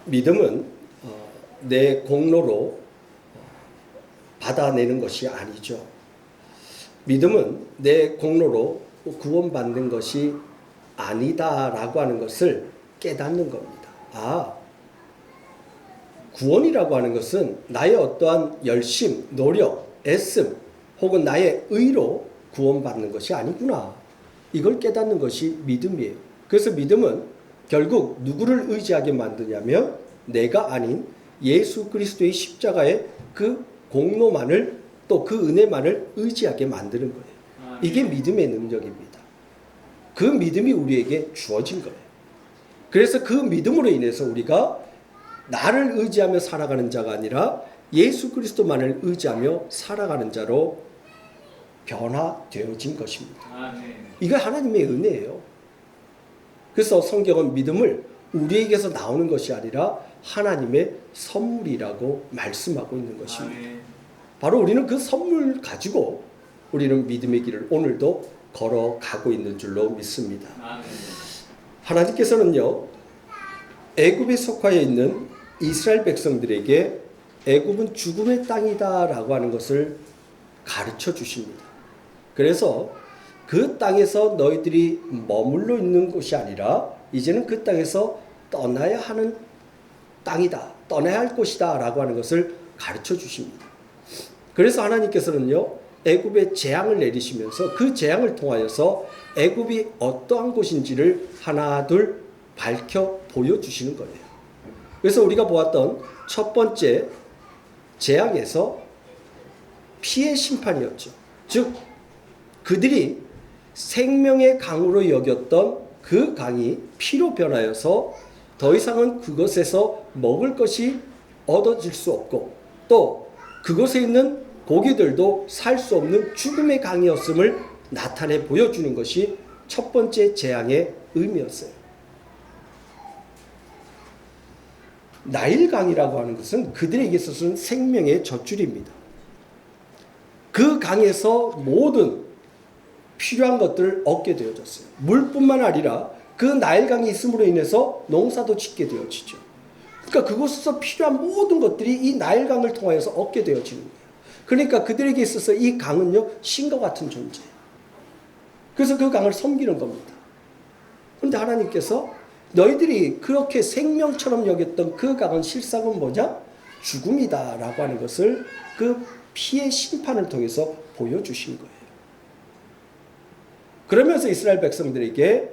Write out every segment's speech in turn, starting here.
믿음은 내 공로로 받아내는 것이 아니죠. 믿음은 내 공로로 구원받는 것이 아니다라고 하는 것을 깨닫는 겁니다. 구원이라고 하는 것은 나의 어떠한 열심, 노력, 애씀 혹은 나의 의로 구원받는 것이 아니구나. 이걸 깨닫는 것이 믿음이에요. 그래서 믿음은 결국 누구를 의지하게 만드냐면 내가 아닌 예수 그리스도의 십자가의 그 공로만을 또 그 은혜만을 의지하게 만드는 거예요. 이게 믿음의 능력입니다. 그 믿음이 우리에게 주어진 거예요. 그래서 그 믿음으로 인해서 우리가 나를 의지하며 살아가는 자가 아니라 예수 그리스도만을 의지하며 살아가는 자로 변화되어진 것입니다. 이거 하나님의 은혜예요. 그래서 성경은 믿음을 우리에게서 나오는 것이 아니라 하나님의 선물이라고 말씀하고 있는 것입니다. 바로 우리는 그 선물 가지고 우리는 믿음의 길을 오늘도 걸어가고 있는 줄로 믿습니다. 하나님께서는요, 애굽에 속하여 있는 이스라엘 백성들에게 애굽은 죽음의 땅이다라고 하는 것을 가르쳐 주십니다. 그래서 그 땅에서 너희들이 머물러 있는 곳이 아니라 이제는 그 땅에서 떠나야 하는 땅이다, 떠나야 할 곳이다 라고 하는 것을 가르쳐 주십니다. 그래서 하나님께서는요, 애굽에 재앙을 내리시면서 그 재앙을 통하여서 애굽이 어떠한 곳인지를 하나 둘 밝혀 보여주시는 거예요. 그래서 우리가 보았던 첫 번째 재앙에서 피해 심판이었죠. 즉 그들이 생명의 강으로 여겼던 그 강이 피로 변하여서 더 이상은 그것에서 먹을 것이 얻어질 수 없고 또 그곳에 있는 고기들도 살 수 없는 죽음의 강이었음을 나타내 보여주는 것이 첫 번째 재앙의 의미였어요. 나일강이라고 하는 것은 그들에게 있어서는 생명의 젖줄입니다. 그 강에서 모든 필요한 것들을 얻게 되어졌어요. 물뿐만 아니라 그 나일강이 있음으로 인해서 농사도 짓게 되어지죠. 그러니까 그곳에서 필요한 모든 것들이 이 나일강을 통하여서 얻게 되어지는 거예요. 그러니까 그들에게 있어서 이 강은요, 신과 같은 존재예요. 그래서 그 강을 섬기는 겁니다. 그런데 하나님께서 너희들이 그렇게 생명처럼 여겼던 그 강은 실상은 뭐냐? 죽음이다라고 하는 것을 그 피의 심판을 통해서 보여주신 거예요. 그러면서 이스라엘 백성들에게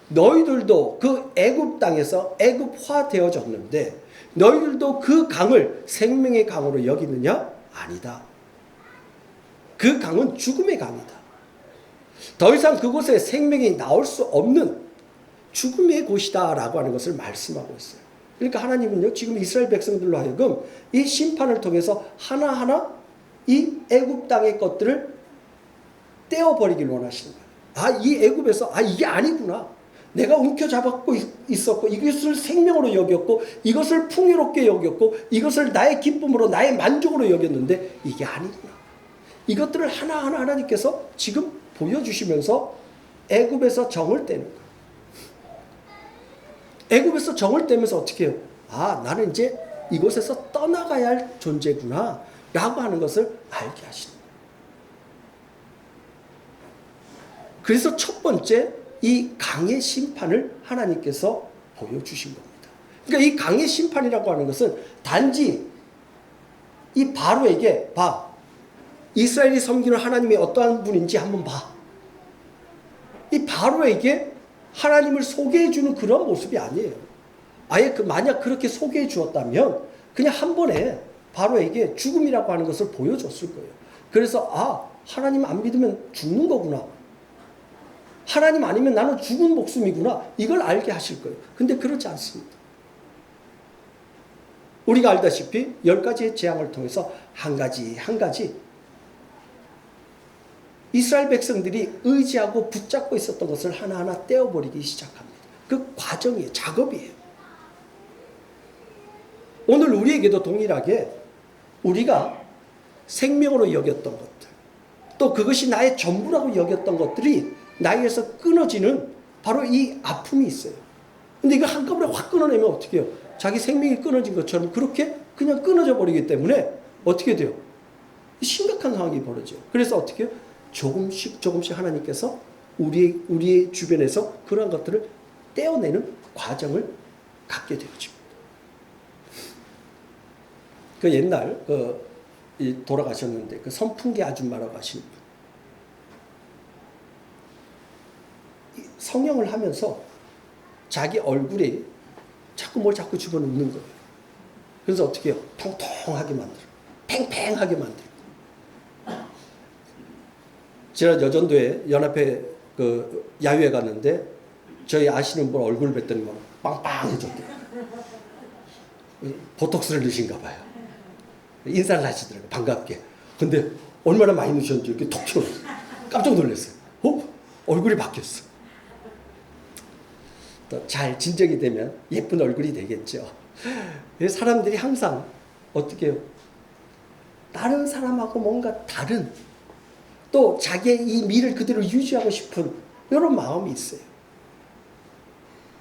너희들도 그 애굽 땅에서 애굽화 되어졌는데 너희들도 그 강을 생명의 강으로 여기느냐? 아니다. 그 강은 죽음의 강이다. 더 이상 그곳에 생명이 나올 수 없는 죽음의 곳이다 라고 하는 것을 말씀하고 있어요. 그러니까 하나님은요, 지금 이스라엘 백성들로 하여금 이 심판을 통해서 하나하나 이 애굽 땅의 것들을 떼어버리길 원하시는 거예요. 이 애굽에서 이게 아니구나. 내가 움켜잡았고 있었고 이것을 생명으로 여겼고 이것을 풍요롭게 여겼고 이것을 나의 기쁨으로 나의 만족으로 여겼는데 이게 아니구나. 이것들을 하나하나 하나님께서 지금 보여주시면서 애굽에서 정을 떼는 거예요. 애굽에서 정을 떼면서 어떻게 해요? 나는 이제 이곳에서 떠나가야 할 존재구나 라고 하는 것을 알게 하시는 거예요. 그래서 첫 번째 이 강의 심판을 하나님께서 보여주신 겁니다. 그러니까 이 강의 심판이라고 하는 것은 단지 이 바로에게 이스라엘이 섬기는 하나님이 어떠한 분인지 한번 봐. 이 바로에게 하나님을 소개해 주는 그런 모습이 아니에요. 만약 그렇게 소개해 주었다면 그냥 한 번에 바로에게 죽음이라고 하는 것을 보여줬을 거예요. 그래서 하나님 안 믿으면 죽는 거구나. 하나님 아니면 나는 죽은 목숨이구나. 이걸 알게 하실 거예요. 근데 그렇지 않습니다. 우리가 알다시피 10가지의 재앙을 통해서 한 가지 이스라엘 백성들이 의지하고 붙잡고 있었던 것을 하나하나 떼어버리기 시작합니다. 그 과정이에요. 작업이에요. 오늘 우리에게도 동일하게 우리가 생명으로 여겼던 것들 또 그것이 나의 전부라고 여겼던 것들이 나에게서 끊어지는 바로 이 아픔이 있어요. 근데 이거 한꺼번에 확 끊어내면 어떻게 해요? 자기 생명이 끊어진 것처럼 그렇게 그냥 끊어져 버리기 때문에 어떻게 돼요? 심각한 상황이 벌어져요. 그래서 어떻게 해요? 조금씩 하나님께서 우리의 주변에서 그러한 것들을 떼어내는 과정을 갖게 되어집니다. 그 옛날 돌아가셨는데 그 선풍기 아줌마라고 하시는 분, 성형을 하면서 자기 얼굴에 자꾸 집어넣는 거예요. 그래서 어떻게 해요? 통통하게 만들어, 팽팽하게 만들어. 지난 여전도에 연합회 그 야유회 갔는데 저희 아시는 분 얼굴 뵀더니 막 빵빵해졌대요. 보톡스를 넣으신가 봐요. 인사를 하시더라고요. 반갑게. 근데 얼마나 많이 넣으셨는지 이렇게 톡 튀어나왔어요. 깜짝 놀랐어요. 얼굴이 바뀌었어. 또 잘 진정이 되면 예쁜 얼굴이 되겠죠. 사람들이 항상 어떻게 해요? 다른 사람하고 뭔가 다른, 또 자기의 이 미를 그대로 유지하고 싶은 이런 마음이 있어요.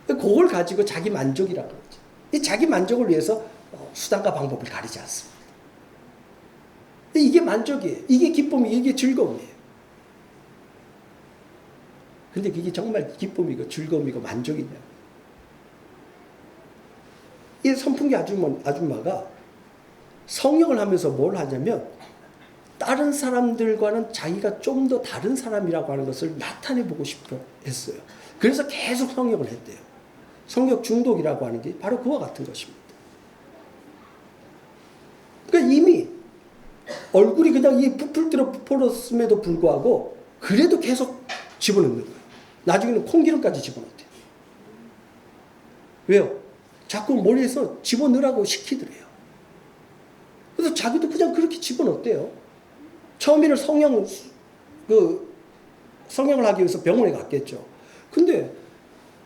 그걸 가지고 자기 만족이라고 하죠. 이 자기 만족을 위해서 수단과 방법을 가리지 않습니다. 이게 만족이에요. 이게 기쁨이에요. 이게 즐거움이에요. 근데 그게 정말 기쁨이고 즐거움이고 만족이냐? 이 선풍기 아줌마가 성형을 하면서 뭘 하냐면 다른 사람들과는 자기가 좀 더 다른 사람이라고 하는 것을 나타내보고 싶어 했어요. 그래서 계속 성형을 했대요. 성형 중독이라고 하는 게 바로 그와 같은 것입니다. 그러니까 이미 얼굴이 그냥 이 부풀었음에도 불구하고 그래도 계속 집어넣는 거예요. 나중에는 콩기름까지 집어넣대요. 왜요? 자꾸 머리에서 집어넣으라고 시키더래요. 그래서 자기도 그냥 그렇게 집어넣었대요. 처음에는 성형을 하기 위해서 병원에 갔겠죠. 근데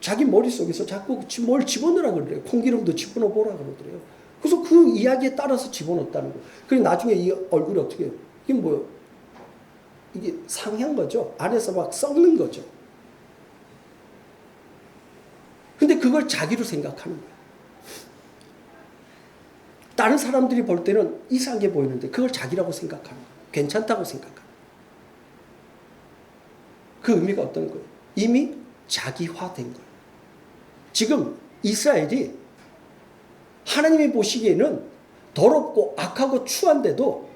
자기 머릿속에서 자꾸 뭘 집어넣으라 그래요. 콩기름도 집어넣어 보라 그러더래요. 그래서 그 이야기에 따라서 집어넣었다는 거예요. 그리고 나중에 이 얼굴이 어떻게 해요? 이게 뭐예요? 이게 상한 거죠. 안에서 막 썩는 거죠. 근데 그걸 자기로 생각하는 거예요. 다른 사람들이 볼 때는 이상하게 보이는데 그걸 자기라고 생각하는 거예요. 괜찮다고 생각하는 거예요. 그 의미가 어떤 거예요? 이미 자기화된 거예요. 지금 이스라엘이 하나님이 보시기에는 더럽고 악하고 추한데도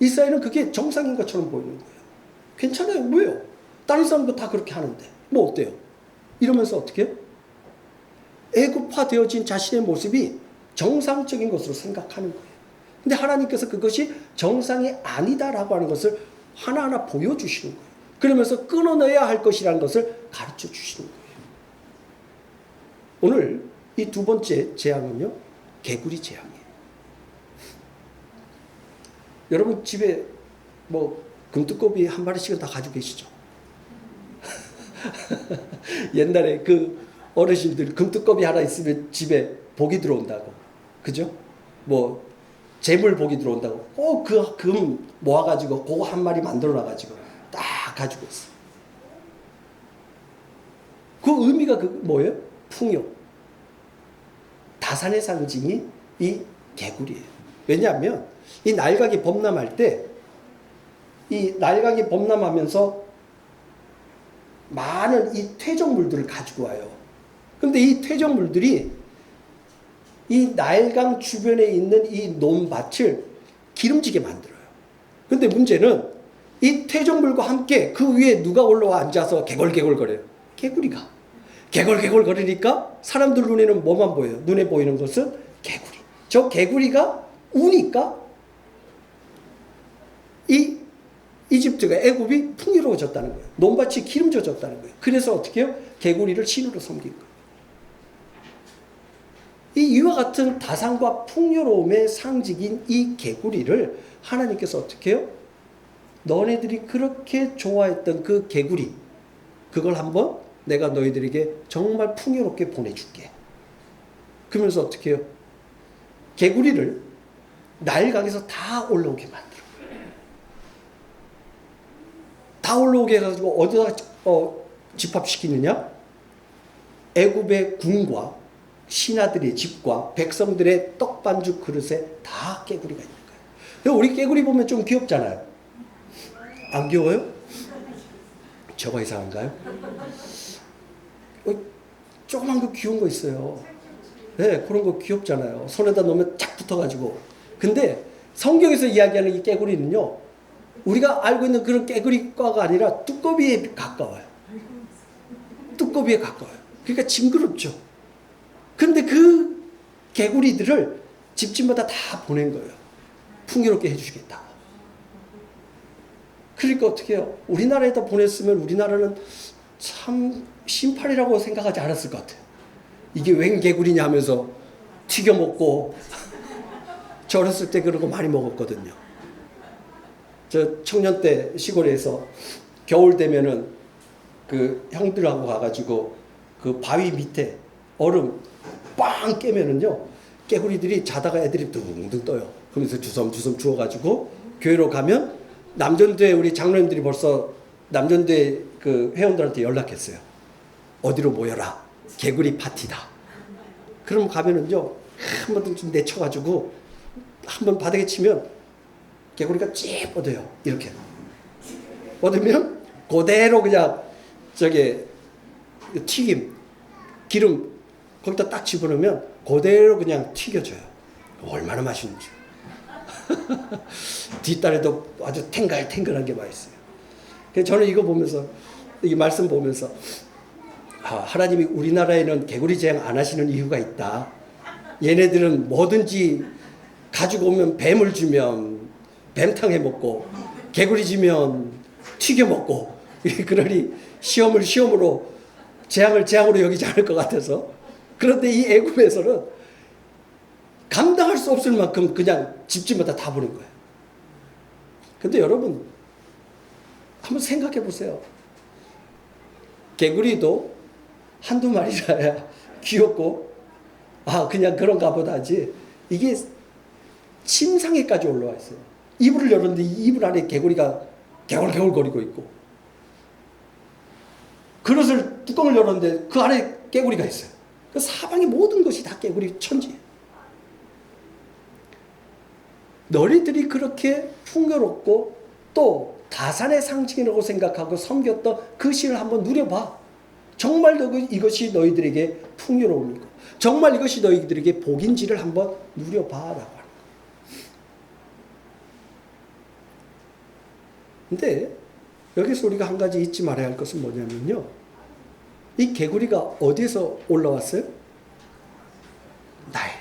이스라엘은 그게 정상인 것처럼 보이는 거예요. 괜찮아요. 왜요? 다른 사람도 다 그렇게 하는데 뭐 어때요? 이러면서 어떻게 해요? 애굽화되어진 자신의 모습이 정상적인 것으로 생각하는 거예요. 근데 하나님께서 그것이 정상이 아니다라고 하는 것을 하나하나 보여주시는 거예요. 그러면서 끊어내야 할 것이라는 것을 가르쳐 주시는 거예요. 오늘 이 두 번째 재앙은요, 개구리 재앙이에요. 여러분 집에 뭐 금뚜껑이 한 마리씩은 다 가지고 계시죠? 옛날에 그 어르신들 금뚜껑이 하나 있으면 집에 복이 들어온다고. 그죠? 뭐 재물 복이 들어온다고. 꼭 그 금 모아가지고 그거 한 마리 만들어놔가지고 딱 가지고 있어. 그 의미가 뭐예요? 풍요. 다산의 상징이 이 개구리예요. 왜냐하면 이 날각이 범람할 때 이 날각이 범람하면서 많은 이 퇴적물들을 가지고 와요. 근데 이 퇴적물들이 이 날강 주변에 있는 이 논밭을 기름지게 만들어요. 근데 문제는 이 퇴적물과 함께 그 위에 누가 올라와 앉아서 개걸개걸거려요? 개구리가. 개걸개걸거리니까 사람들 눈에는 뭐만 보여요? 눈에 보이는 것은 개구리. 저 개구리가 우니까 이 이집트가 애굽이 풍요로워졌다는 거예요. 논밭이 기름져졌다는 거예요. 그래서 어떻게 해요? 개구리를 신으로 섬긴 거예요. 이와 같은 다산과 풍요로움의 상징인 이 개구리를 하나님께서 어떻게 해요? 너네들이 그렇게 좋아했던 그 개구리, 그걸 한번 내가 너희들에게 정말 풍요롭게 보내줄게. 그러면서 어떻게 해요? 개구리를 날강에서 다 올라오게 만들어. 다 올라오게 해가지고 어디다 집합시키느냐? 애굽의 궁과 신하들의 집과 백성들의 떡반죽 그릇에 다 깨구리가 있는 거예요. 우리 깨구리 보면 좀 귀엽잖아요. 안 귀여워요? 저거 이상한가요? 조그만 거 귀여운 거 있어요. 네, 그런 거 귀엽잖아요. 손에다 놓으면 쫙 붙어가지고. 근데 성경에서 이야기하는 이 깨구리는요, 우리가 알고 있는 그런 깨구리과가 아니라 두꺼비에 가까워요. 두꺼비에 가까워요. 그러니까 징그럽죠. 근데 그 개구리들을 집집마다 다 보낸 거예요. 풍요롭게 해주시겠다. 그러니까 어떻게 해요? 우리나라에다 보냈으면 우리나라는 참 신팔이라고 생각하지 않았을 것 같아요. 이게 웬 개구리냐 하면서 튀겨 먹고 저 어렸을 때 그런 거 많이 먹었거든요. 저 청년 때 시골에서 겨울 되면은 그 형들하고 가가지고 그 바위 밑에 얼음 빵 깨면은요, 깨구리들이 자다가 애들이 둥둥 떠요. 그러면서 주섬주섬 주워가지고 교회로 가면 남전도에 우리 장로님들이 벌써 남전도에 그 회원들한테 연락했어요. 어디로 모여라. 개구리 파티다. 그럼 가면은요, 한 번 좀 내쳐가지고 한 번 바닥에 치면 개구리가 쭉 뻗어요. 이렇게. 뻗으면 그대로 그냥 저게 튀김, 기름 거기다 딱 집어넣으면 그대로 그냥 튀겨져요. 얼마나 맛있는지. 뒷다리도 아주 탱글탱글한 게 맛있어요. 그래서 저는 이거 보면서, 이 말씀 보면서, 하나님이 우리나라에는 개구리 재앙 안 하시는 이유가 있다. 얘네들은 뭐든지 가지고 오면 뱀을 주면 뱀탕 해 먹고, 개구리 주면 튀겨 먹고, 그러니 시험으로 재앙을 재앙으로 여기지 않을 것 같아서. 그런데 이 애굽에서는 감당할 수 없을 만큼 그냥 집집마다 다 보는 거예요. 근데 여러분, 한번 생각해 보세요. 개구리도 한두 마리라야 귀엽고, 그냥 그런가 보다 하지. 이게 침상에까지 올라와 있어요. 이불을 열었는데 이불 안에 개구리가 개굴개굴거리고 있고, 그릇을 뚜껑을 열었는데 그 안에 개구리가 있어요. 그 사방의 모든 것이 다 개구리 천지예요. 너희들이 그렇게 풍요롭고 또 다산의 상징이라고 생각하고 섬겼던 그 신을 한번 누려봐. 정말 이것이 너희들에게 풍요로움이고 정말 이것이 너희들에게 복인지를 한번 누려봐라고 하는 거예요. 근데 여기서 우리가 한 가지 잊지 말아야 할 것은 뭐냐면요, 이 개구리가 어디에서 올라왔어요? 나일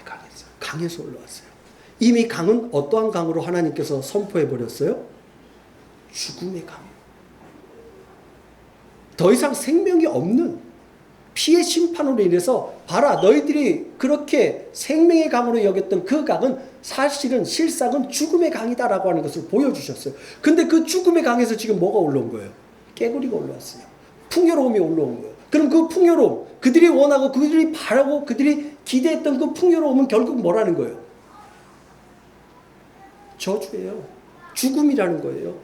강에서 올라왔어요. 이미 강은 어떠한 강으로 하나님께서 선포해 버렸어요? 죽음의 강. 더 이상 생명이 없는 피의 심판으로 인해서 봐라, 너희들이 그렇게 생명의 강으로 여겼던 그 강은 사실은 실상은 죽음의 강이다라고 하는 것을 보여주셨어요. 근데 그 죽음의 강에서 지금 뭐가 올라온 거예요? 깨구리가 올라왔어요. 풍요로움이 올라온 거예요. 그럼 그 풍요로움, 그들이 원하고 그들이 바라고 그들이 기대했던 그 풍요로움은 결국 뭐라는 거예요? 저주예요. 죽음이라는 거예요.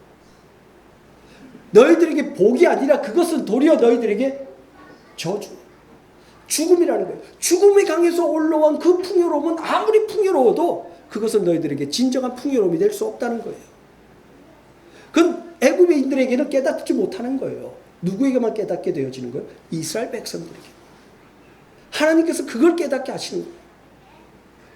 너희들에게 복이 아니라 그것은 도리어 너희들에게 저주, 죽음이라는 거예요. 죽음의 강에서 올라온 그 풍요로움은 아무리 풍요로워도 그것은 너희들에게 진정한 풍요로움이 될 수 없다는 거예요. 그건 애굽인들에게는 깨닫지 못하는 거예요. 누구에게만 깨닫게 되어지는 거예요? 이스라엘 백성들에게. 하나님께서 그걸 깨닫게 하시는 거예요.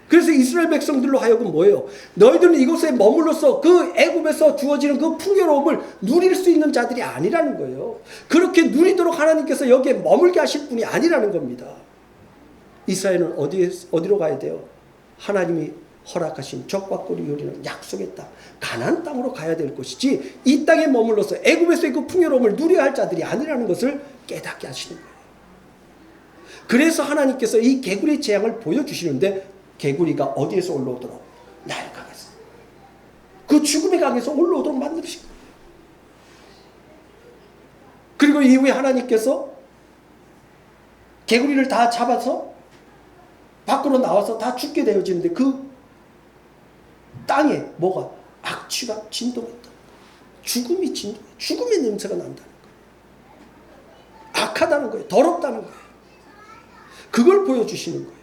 그래서 이스라엘 백성들로 하여금 뭐예요? 너희들은 이곳에 머물러서 그 애굽에서 주어지는 그 풍요로움을 누릴 수 있는 자들이 아니라는 거예요. 그렇게 누리도록 하나님께서 여기에 머물게 하실 분이 아니라는 겁니다. 이스라엘은 어디로 가야 돼요? 하나님이 허락하신 적과 꿀이 흐르는 약속의 땅, 가나안 땅으로 가야 될 것이지, 이 땅에 머물러서 애굽에서의 그 풍요로움을 누려야 할 자들이 아니라는 것을 깨닫게 하시는 거예요. 그래서 하나님께서 이 개구리 재앙을 보여주시는데, 개구리가 어디에서 올라오도록? 나일 강에서. 그 죽음의 강에서 올라오도록 만드신 거예요. 그리고 이후에 하나님께서 개구리를 다 잡아서 밖으로 나와서 다 죽게 되어지는데, 그 땅에 뭐가? 악취가 진동했다. 죽음이 진동해. 죽음의 냄새가 난다는 거예요. 악하다는 거예요. 더럽다는 거예요. 그걸 보여주시는 거예요.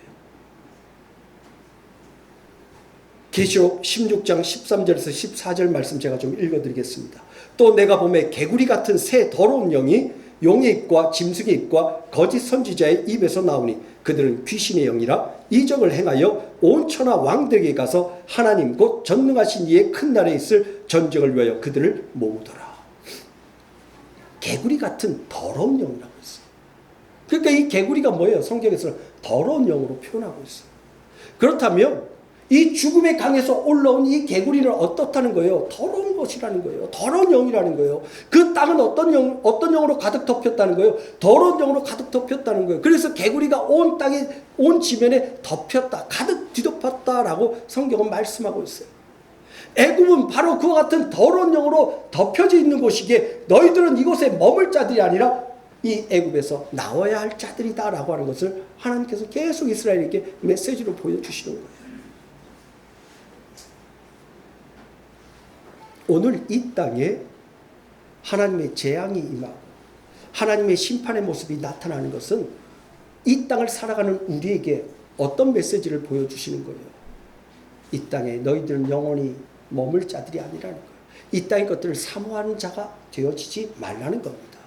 계시록 16장 13절에서 14절 말씀 제가 좀 읽어드리겠습니다. 또 내가 보매 개구리 같은 새 더러운 영이 용의 입과 짐승의 입과 거짓 선지자의 입에서 나오니 그들은 귀신의 영이라 이적을 행하여 온 천하 왕들에게 가서 하나님 곧 전능하신 이의 큰 날에 있을 전쟁을 위하여 그들을 모으더라. 개구리 같은 더러운 영이라고 했어요. 그러니까 이 개구리가 뭐예요? 성경에서는 더러운 영으로 표현하고 있어요. 그렇다면 이 죽음의 강에서 올라온 이 개구리는 어떻다는 거예요? 더러운 것이라는 거예요. 더러운 영이라는 거예요. 그 땅은 어떤 영으로 가득 덮였다는 거예요? 더러운 영으로 가득 덮였다는 거예요. 그래서 개구리가 온 땅에, 온 지면에 덮였다, 가득 뒤덮였다라고 성경은 말씀하고 있어요. 애굽은 바로 그와 같은 더러운 영으로 덮여져 있는 곳이기에 너희들은 이곳에 머물 자들이 아니라 이 애굽에서 나와야 할 자들이다라고 하는 것을 하나님께서 계속 이스라엘에게 메시지로 보여주시는 거예요. 오늘 이 땅에 하나님의 재앙이 임하고 하나님의 심판의 모습이 나타나는 것은 이 땅을 살아가는 우리에게 어떤 메시지를 보여주시는 거예요? 이 땅에 너희들은 영원히 머물 자들이 아니라는 거예요. 이 땅의 것들을 사모하는 자가 되어지지 말라는 겁니다.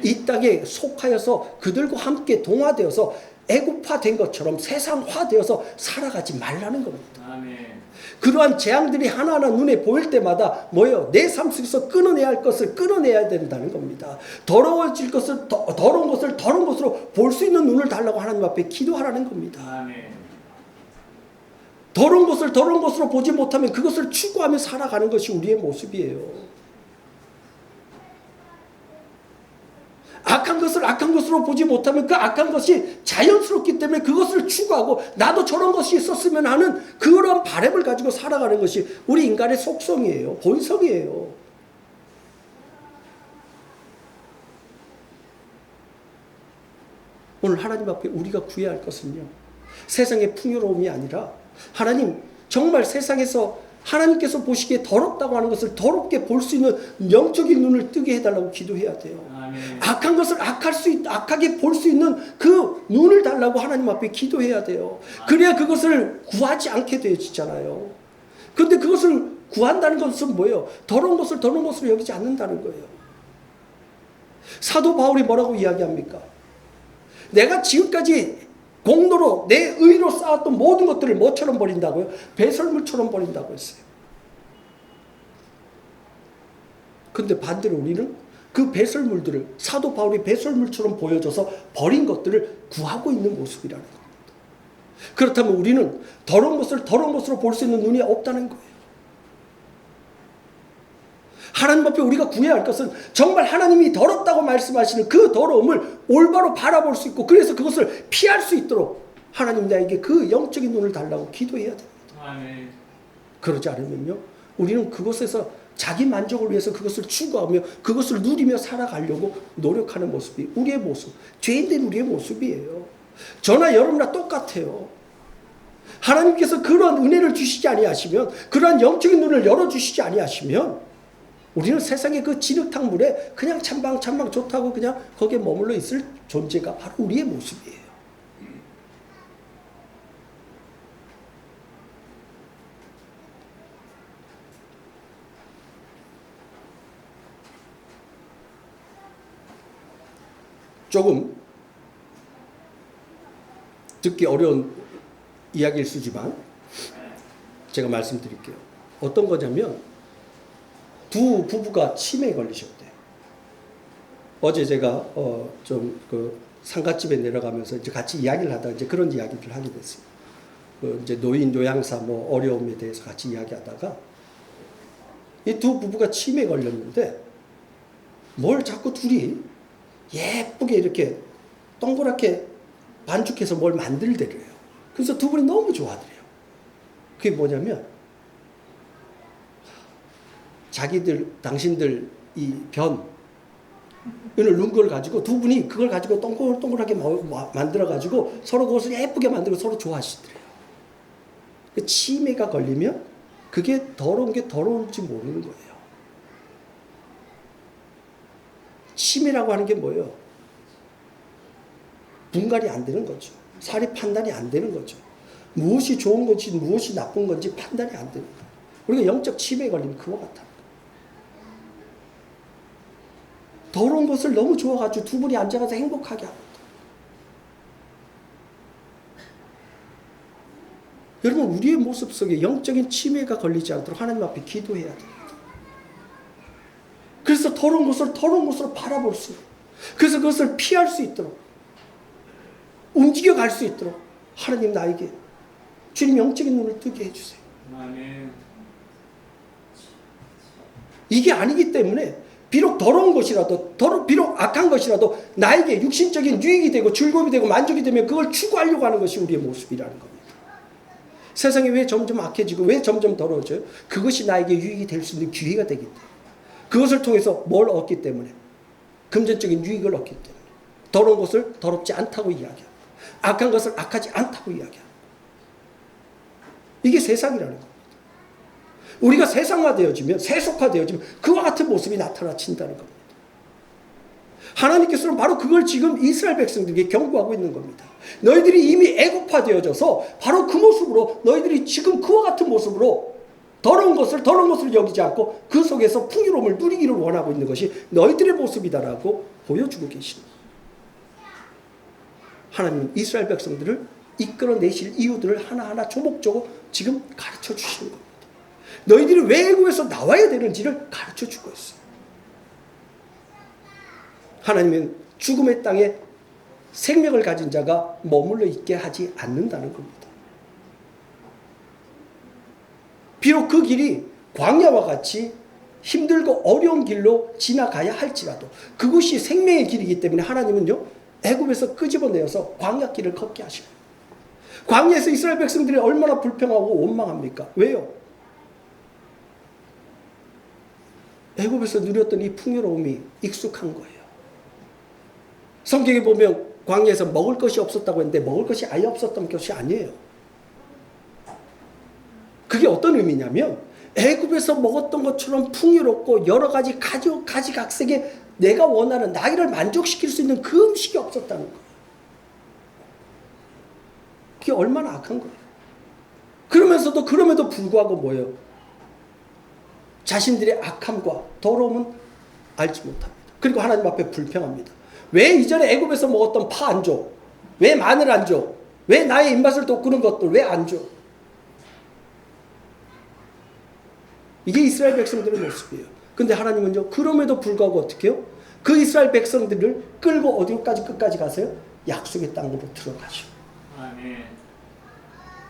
이 땅에 속하여서 그들과 함께 동화되어서 애굽화된 것처럼 세상화되어서 살아가지 말라는 겁니다. 아멘. 그러한 재앙들이 하나하나 눈에 보일 때마다 뭐예요? 내 삶 속에서 끊어내야 할 것을 끊어내야 된다는 겁니다. 더러워질 것을 더러운 것을 더러운 것으로 볼 수 있는 눈을 달라고 하나님 앞에 기도하라는 겁니다. 아멘. 더러운 것을 더러운 것으로 보지 못하면 그것을 추구하며 살아가는 것이 우리의 모습이에요. 악한 것을 악한 것으로 보지 못하면 그 악한 것이 자연스럽기 때문에 그것을 추구하고 나도 저런 것이 있었으면 하는 그런 바람을 가지고 살아가는 것이 우리 인간의 속성이에요. 본성이에요. 오늘 하나님 앞에 우리가 구해야 할 것은요, 세상의 풍요로움이 아니라 하나님, 정말 세상에서 하나님께서 보시기에 더럽다고 하는 것을 더럽게 볼 수 있는 영적인 눈을 뜨게 해달라고 기도해야 돼요. 아멘. 악한 것을 악하게 볼 수 있는 그 눈을 달라고 하나님 앞에 기도해야 돼요. 그래야 그것을 구하지 않게 되어지잖아요. 그런데 그것을 구한다는 것은 뭐예요? 더러운 것을 더러운 것으로 여기지 않는다는 거예요. 사도 바울이 뭐라고 이야기합니까? 내가 지금까지 공로로 내 의로 쌓았던 모든 것들을 뭐처럼 버린다고요? 배설물처럼 버린다고 했어요. 근데 반대로 우리는 그 배설물들을 사도 바울이 배설물처럼 보여줘서 버린 것들을 구하고 있는 모습이라는 겁니다. 그렇다면 우리는 더러운 것을 더러운 것으로 볼 수 있는 눈이 없다는 거예요. 하나님 앞에 우리가 구해야 할 것은 정말 하나님이 더럽다고 말씀하시는 그 더러움을 올바로 바라볼 수 있고, 그래서 그것을 피할 수 있도록 하나님 나에게 그 영적인 눈을 달라고 기도해야 됩니다. 아멘. 그러지 않으면요, 우리는 그곳에서 자기 만족을 위해서 그것을 추구하며 그것을 누리며 살아가려고 노력하는 모습이 우리의 모습, 죄인된 우리의 모습이에요. 저나 여러분이나 똑같아요. 하나님께서 그런 은혜를 주시지 아니하시면, 그러한 영적인 눈을 열어주시지 아니하시면 우리는 세상의 그 진흙탕 물에 그냥 찬방 좋다고 그냥 거기에 머물러 있을 존재가 바로 우리의 모습이에요. 조금 듣기 어려운 이야기일 수지만 제가 말씀드릴게요. 어떤 거냐면, 두 부부가 치매에 걸리셨대요. 어제 제가 좀 그 상가집에 내려가면서 이제 같이 이야기를 하다가 이제 그런 이야기를 하게 됐어요. 이제 노인 요양사 뭐 어려움에 대해서 같이 이야기하다가 이 두 부부가 치매에 걸렸는데 뭘 자꾸 둘이 예쁘게 이렇게 동그랗게 반죽해서 뭘 만들더래요. 그래서 두 분이 너무 좋아하더래요. 그게 뭐냐면, 당신들 이 변을 넣은 걸 가지고 두 분이 그걸 가지고 동글동글하게 만들어 가지고 서로 그것을 예쁘게 만들고 서로 좋아하시더래요. 치매가 걸리면 그게 더러운 게 더러운지 모르는 거예요. 치매라고 하는 게 뭐예요? 분갈이 안 되는 거죠. 사리 판단이 안 되는 거죠. 무엇이 좋은 건지 무엇이 나쁜 건지 판단이 안 됩니다. 우리가 영적 치매에 걸리면 그와 같아. 더러운 것을 너무 좋아가지고 두 분이 앉아가서 행복하게 합니다. 여러분, 우리의 모습 속에 영적인 치매가 걸리지 않도록 하나님 앞에 기도해야 돼요. 그래서 더러운 것을 더러운 것으로 바라볼 수 있도록, 그래서 그것을 피할 수 있도록, 움직여갈 수 있도록 하나님 나에게 주님 영적인 눈을 뜨게 해주세요. 아멘. 이게 아니기 때문에 비록 더러운 것이라도, 비록 악한 것이라도 나에게 육신적인 유익이 되고 즐거움이 되고 만족이 되면 그걸 추구하려고 하는 것이 우리의 모습이라는 겁니다. 세상이 왜 점점 악해지고 왜 점점 더러워져요? 그것이 나에게 유익이 될 수 있는 기회가 되기 때문에, 그것을 통해서 뭘 얻기 때문에? 금전적인 유익을 얻기 때문에. 더러운 것을 더럽지 않다고 이야기하고, 악한 것을 악하지 않다고 이야기하고. 이게 세상이라는 겁니다. 우리가 세상화되어지면, 세속화되어지면 그와 같은 모습이 나타나친다는 겁니다. 하나님께서는 바로 그걸 지금 이스라엘 백성들에게 경고하고 있는 겁니다. 너희들이 이미 애국화되어져서 바로 그 모습으로, 너희들이 지금 그와 같은 모습으로 더러운 것을 여기지 않고 그 속에서 풍요로움을 누리기를 원하고 있는 것이 너희들의 모습이다라고 보여주고 계십니다. 하나님은 이스라엘 백성들을 이끌어내실 이유들을 하나하나 조목조목 지금 가르쳐 주시는 겁니다. 너희들이 왜 애국에서 나와야 되는지를 가르쳐 주고 있어요. 하나님은 죽음의 땅에 생명을 가진 자가 머물러 있게 하지 않는다는 겁니다. 비록 그 길이 광야와 같이 힘들고 어려운 길로 지나가야 할지라도 그것이 생명의 길이기 때문에 하나님은요, 애굽에서 끄집어내어서 광야길을 걷게 하십니다. 광야에서 이스라엘 백성들이 얼마나 불평하고 원망합니까? 왜요? 애굽에서 누렸던 이 풍요로움이 익숙한 거예요. 성경에 보면 광야에서 먹을 것이 없었다고 했는데 먹을 것이 아예 없었던 것이 아니에요. 그게 어떤 의미냐면 애굽에서 먹었던 것처럼 풍요롭고 여러 가지 가지각색의 내가 원하는 나를 만족시킬 수 있는 그 음식이 없었다는 거예요. 그게 얼마나 악한 거예요. 그럼에도 불구하고 뭐예요? 자신들의 악함과 더러움은 알지 못합니다. 그리고 하나님 앞에 불평합니다. 왜 이전에 애굽에서 먹었던 파 안 줘? 왜 마늘 안 줘? 왜 나의 입맛을 돋구는 것들 왜 안 줘? 이게 이스라엘 백성들의 모습이에요. 근데 하나님은요, 그럼에도 불구하고 어떻게 해요? 그 이스라엘 백성들을 끌고 어디까지 끝까지 가세요? 약속의 땅으로 들어가죠. 아멘.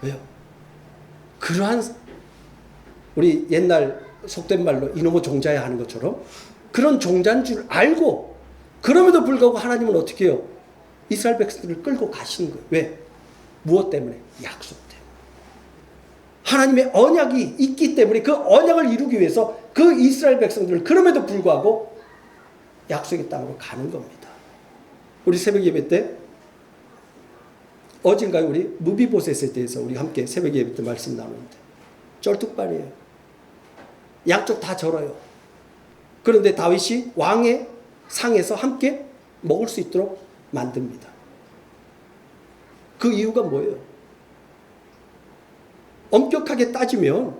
왜요? 그러한, 우리 옛날 속된 말로 이놈의 종자야 하는 것처럼 그런 종자인 줄 알고, 그럼에도 불구하고 하나님은 어떻게 해요? 이스라엘 백성들을 끌고 가시는 거예요. 왜? 무엇 때문에? 약속 때문에. 하나님의 언약이 있기 때문에 그 언약을 이루기 위해서 그 이스라엘 백성들을 그럼에도 불구하고 약속의 땅으로 가는 겁니다. 우리 새벽 예배 때 어젠가요, 우리 무비보셋에 대해서 우리 함께 새벽 예배 때 말씀 나누는데 쩔뚝발이에요. 양쪽 다 절어요. 그런데 다윗이 왕의 상에서 함께 먹을 수 있도록 만듭니다. 그 이유가 뭐예요? 엄격하게 따지면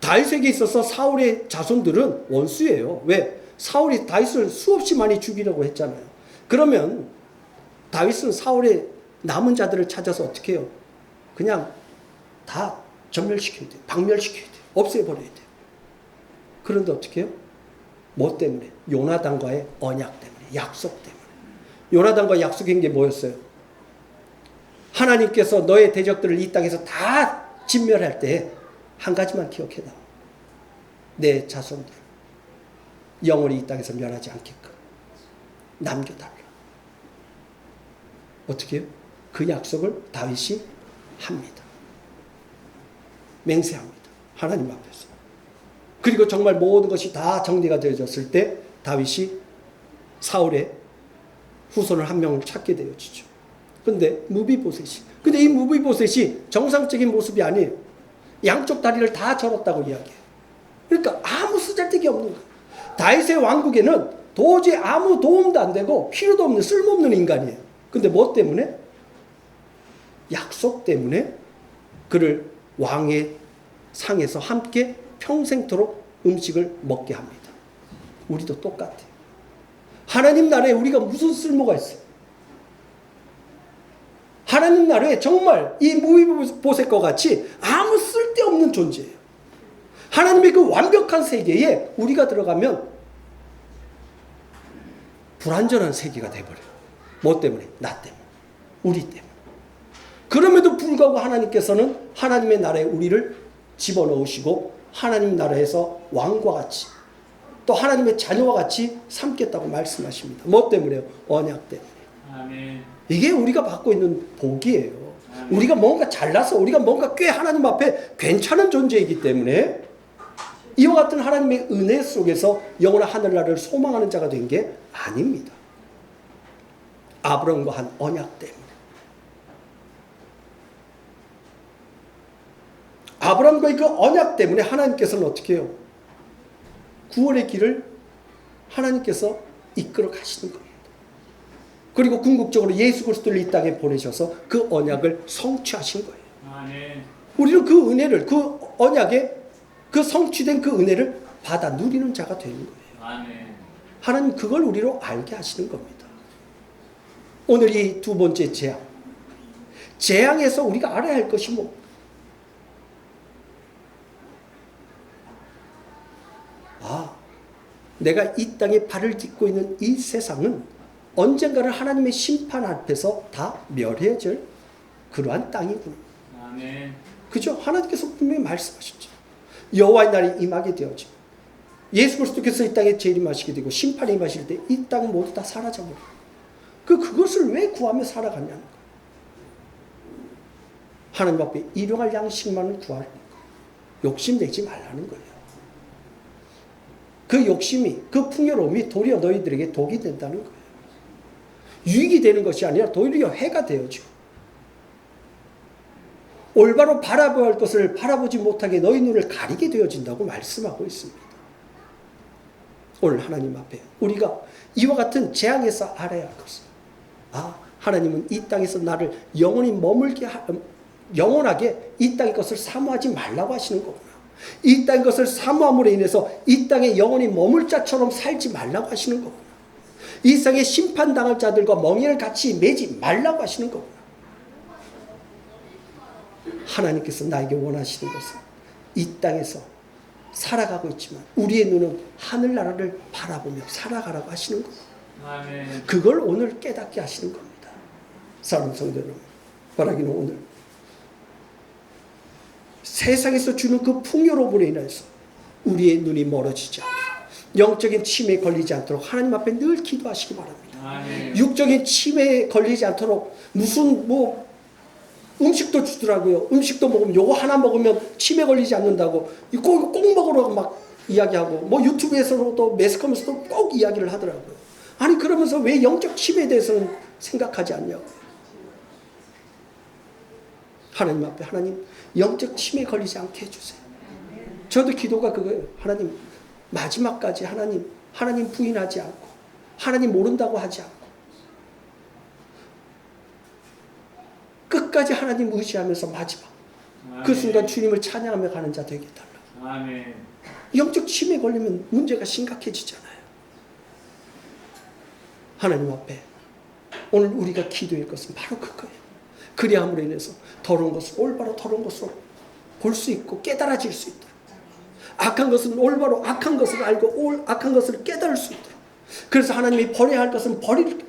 다윗에게 있어서 사울의 자손들은 원수예요. 왜? 사울이 다윗을 수없이 많이 죽이려고 했잖아요. 그러면 다윗은 사울의 남은 자들을 찾아서 어떻게 해요? 그냥 다 전멸시켜야 돼요. 박멸시켜야 돼요. 없애버려야 돼요. 그런데 어떻게 해요? 뭐 때문에? 요나단과의 언약 때문에, 약속 때문에. 요나단과 약속한 게 뭐였어요? 하나님께서 너의 대적들을 이 땅에서 다 진멸할 때 한 가지만 기억해라. 내 자손들 영원히 이 땅에서 멸하지 않게끔 남겨달라. 어떻게 해요? 그 약속을 다윗이 합니다. 맹세합니다. 하나님 앞에서. 그리고 정말 모든 것이 다 정리가 되어졌을 때 다윗이 사울의 후손을 한 명을 찾게 되어지죠. 근데 이 무비보셋이 정상적인 모습이 아니에요. 양쪽 다리를 다 절었다고 이야기해요. 그러니까 아무 쓰잘데기 없는 거예요. 다윗의 왕국에는 도저히 아무 도움도 안 되고 필요도 없는 쓸모없는 인간이에요. 근데 뭐 때문에? 약속 때문에 그를 왕의 상에서 함께 평생토록 음식을 먹게 합니다. 우리도 똑같아요. 하나님 나라에 우리가 무슨 쓸모가 있어요? 하나님 나라에 정말 이 무비보셋과 같이 아무 쓸데없는 존재예요. 하나님의 그 완벽한 세계에 우리가 들어가면 불완전한 세계가 돼버려요. 뭐 때문에? 나 때문에. 우리 때문에. 그럼에도 불구하고 하나님께서는 하나님의 나라에 우리를 집어넣으시고 하나님 나라에서 왕과 같이 또 하나님의 자녀와 같이 삼겠다고 말씀하십니다. 뭐 때문에요? 언약 때문에. 아멘. 이게 우리가 받고 있는 복이에요. 아멘. 우리가 뭔가 잘나서 우리가 뭔가 꽤 하나님 앞에 괜찮은 존재이기 때문에 이와 같은 하나님의 은혜 속에서 영원한 하늘나라를 소망하는 자가 된 게 아닙니다. 아브라함과 한 언약 때문에. 아브라함과의 그 언약 때문에 하나님께서는 어떻게 해요? 구원의 길을 하나님께서 이끌어 가시는 겁니다. 그리고 궁극적으로 예수 그리스도를 이 땅에 보내셔서 그 언약을 성취하신 거예요. 아멘. 우리는 그 은혜를, 그 언약에 그 성취된 그 은혜를 받아 누리는 자가 되는 거예요. 아멘. 하나님 그걸 우리로 알게 하시는 겁니다. 오늘 이 두 번째 재앙. 재앙에서 우리가 알아야 할 것이 뭐? 내가 이 땅에 발을 딛고 있는 이 세상은 언젠가는 하나님의 심판 앞에서 다 멸해질 그러한 땅이구나. 아멘. 그죠? 하나님께서 분명히 말씀하셨죠. 여호와의 날이 임하게 되어지고 예수 그리스도께서 이 땅에 재림하시게 되고 심판이 임하실 때 이 땅 모두 다 사라져버려요. 그것을 왜 구하며 살아가냐는 거예요. 하나님 앞에 일용할 양식만을 구하는 거예요. 욕심내지 말라는 거예요. 그 욕심이, 그 풍요로움이 도리어 너희들에게 독이 된다는 거예요. 유익이 되는 것이 아니라 도리어 해가 되어지고 올바로 바라봐야 할 것을 바라보지 못하게 너희 눈을 가리게 되어진다고 말씀하고 있습니다. 오늘 하나님 앞에 우리가 이와 같은 재앙에서 알아야 할 것은 하나님은 이 땅에서 나를 영원하게 이 땅의 것을 사모하지 말라고 하시는 거구나. 이 땅의 것을 사모함으로 인해서 이 땅에 영원히 머물 자처럼 살지 말라고 하시는 거구나. 이 땅에 심판당할 자들과 멍에를 같이 매지 말라고 하시는 거구나. 하나님께서 나에게 원하시는 것은 이 땅에서 살아가고 있지만 우리의 눈은 하늘나라를 바라보며 살아가라고 하시는 거구나. 아멘. 그걸 오늘 깨닫게 하시는 겁니다. 사랑하는 성도 여러분, 바라기는 오늘 세상에서 주는 그 풍요로움으로 인해서 우리의 눈이 멀어지지 않고 영적인 치매에 걸리지 않도록 하나님 앞에 늘 기도하시기 바랍니다. 아멘. 육적인 치매에 걸리지 않도록 무슨 음식도 주더라고요. 음식도 먹으면 요거 하나 먹으면 치매 걸리지 않는다고 꼭 먹으라고 막 이야기하고 유튜브에서도 매스컴에서도 꼭 이야기를 하더라고요. 아니 그러면서 왜 영적 치매에 대해서는 생각하지 않냐고. 하나님 앞에 하나님 영적 치매에 걸리지 않게 해주세요. 저도 기도가 그거예요. 하나님 마지막까지 하나님 부인하지 않고 하나님 모른다고 하지 않고 끝까지 하나님 의지하면서 마지막 아멘. 그 순간 주님을 찬양하며 가는 자 되게 달라고. 아멘. 영적 치매에 걸리면 문제가 심각해지잖아요. 하나님 앞에 오늘 우리가 기도할 것은 바로 그거예요. 그리함으로 인해서 더러운 것을 올바로 더러운 것으로 볼 수 있고 깨달아질 수 있도록, 악한 것은 올바로 악한 것을 알고 악한 것을 깨달을 수 있도록, 그래서 하나님이 버려야 할 것은 버릴,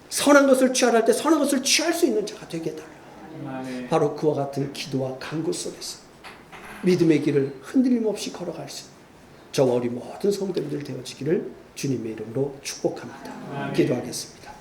선한 것을 취하라 할 때 선한 것을 취할 수 있는 자가 되게 해달라고. 바로 그와 같은 기도와 간구 속에서 믿음의 길을 흔들림 없이 걸어갈 수 있는 저와 우리 모든 성도님들 되어지기를 주님의 이름으로 축복합니다. 기도하겠습니다.